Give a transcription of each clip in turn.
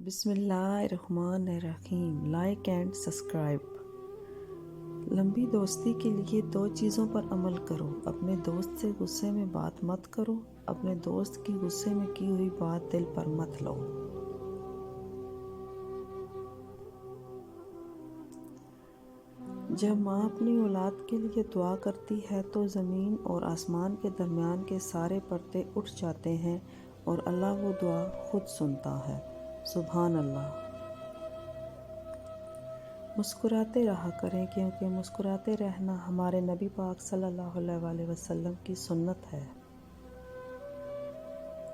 بسم اللہ الرحمن الرحیم۔ Like and subscribe. لمبی دوستی کے لیے 2 چیزوں پر عمل کرو۔ اپنے دوست سے غصے میں بات مت کرو۔ اپنے دوست کی غصے میں کی ہوئی بات دل پر مت لو۔ جب ماں اپنی اولاد کے لیے دعا کرتی ہے تو زمین اور آسمان کے درمیان کے سارے پردے اٹھ جاتے ہیں اور اللہ وہ دعا خود سنتا ہے۔ سبحان اللہ۔ مسکراتے رہا کریں کیونکہ مسکراتے رہنا ہمارے نبی پاک صلی اللہ علیہ وآلہ وسلم کی سنت ہے۔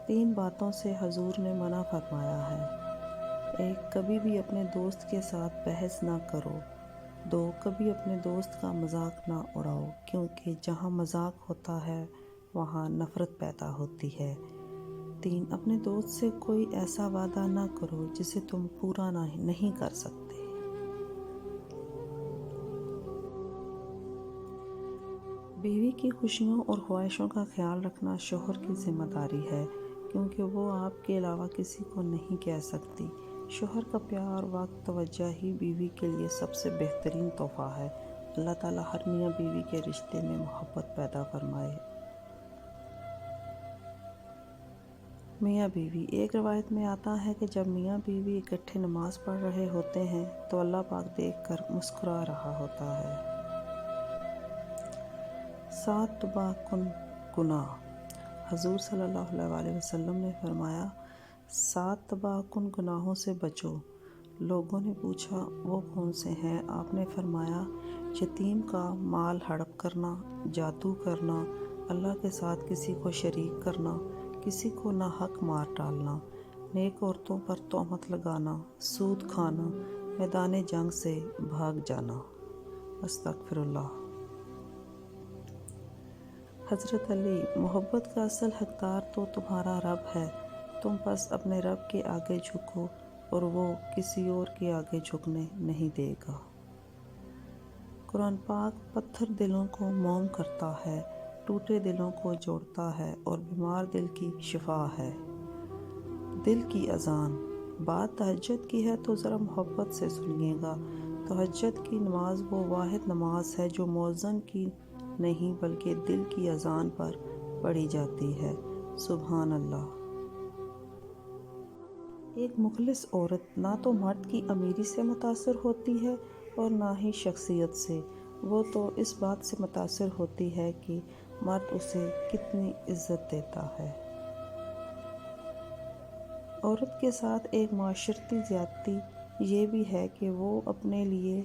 3 باتوں سے حضور نے منع فرمایا ہے۔ 1، کبھی بھی اپنے دوست کے ساتھ بحث نہ کرو۔ 2، کبھی اپنے دوست کا مذاق نہ اڑاؤ کیونکہ جہاں مذاق ہوتا ہے وہاں نفرت پیدا ہوتی ہے۔ 3، اپنے دوست سے کوئی ایسا وعدہ نہ کرو جسے تم پورا نہیں کر سکتے۔ بیوی کی خوشیوں اور خواہشوں کا خیال رکھنا شوہر کی ذمہ داری ہے کیونکہ وہ آپ کے علاوہ کسی کو نہیں کہہ سکتی۔ شوہر کا پیار، وقت، توجہ ہی بیوی کے لیے سب سے بہترین تحفہ ہے۔ اللہ تعالیٰ ہر میاں بیوی کے رشتے میں محبت پیدا فرمائے۔ میاں بیوی۔ ایک روایت میں آتا ہے کہ جب میاں بیوی اکٹھے نماز پڑھ رہے ہوتے ہیں تو اللہ پاک دیکھ کر مسکرا رہا ہوتا ہے۔ 7 تباہ کن گناہ۔ حضور صلی اللہ علیہ وآلہ وسلم نے فرمایا 7 تباہ کن گناہوں سے بچو۔ لوگوں نے پوچھا وہ کون سے ہیں؟ آپ نے فرمایا یتیم کا مال ہڑپ کرنا، جادو کرنا، اللہ کے ساتھ کسی کو شریک کرنا، کسی کو ناحق مار ڈالنا، نیک عورتوں پر تہمت لگانا، سود کھانا، میدان جنگ سے بھاگ جانا۔ استغفر اللہ۔ حضرت علی۔ محبت کا اصل حقدار تو تمہارا رب ہے، تم بس اپنے رب کے آگے جھکو اور وہ کسی اور کے آگے جھکنے نہیں دے گا۔ قرآن پاک پتھر دلوں کو موم کرتا ہے، ٹوٹے دلوں کو جوڑتا ہے اور بیمار دل کی شفا ہے۔ دل کی اذان۔ بات تہجد کی ہے تو ذرا محبت سے سنیے گا۔ تہجد کی نماز وہ واحد نماز ہے جو مؤذن کی نہیں بلکہ دل کی اذان پر پڑھی جاتی ہے۔ سبحان اللہ۔ ایک مخلص عورت نہ تو مرد کی امیری سے متاثر ہوتی ہے اور نہ ہی شخصیت سے، وہ تو اس بات سے متاثر ہوتی ہے کہ مرد اسے کتنی عزت دیتا ہے۔ عورت کے ساتھ ایک معاشرتی زیادتی یہ بھی ہے کہ وہ اپنے لیے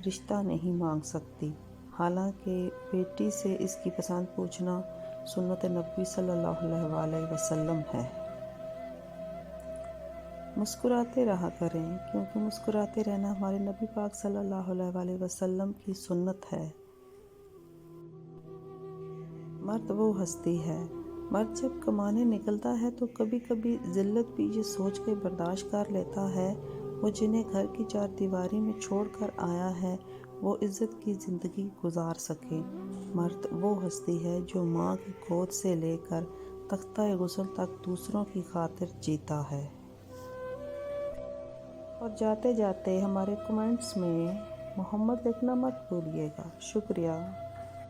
رشتہ نہیں مانگ سکتی، حالانکہ بیٹی سے اس کی پسند پوچھنا سنت نبوی صلی اللہ علیہ وآلہ وسلم ہے۔ مسکراتے رہا کریں کیونکہ مسکراتے رہنا ہمارے نبی پاک صلی اللہ علیہ وآلہ وسلم کی سنت ہے۔ مرد وہ ہستی ہے۔ مرد جب کمانے نکلتا ہے تو کبھی کبھی ذلت بھی یہ سوچ کے برداشت کر لیتا ہے وہ جنہیں گھر کی 4 دیواری میں چھوڑ کر آیا ہے وہ عزت کی زندگی گزار سکے۔ مرد وہ ہستی ہے جو ماں کی گود سے لے کر تختہ غسل تک دوسروں کی خاطر جیتا ہے۔ اور جاتے جاتے ہمارے کمنٹس میں محمد لکھنا مت بھولیے گا۔ شکریہ۔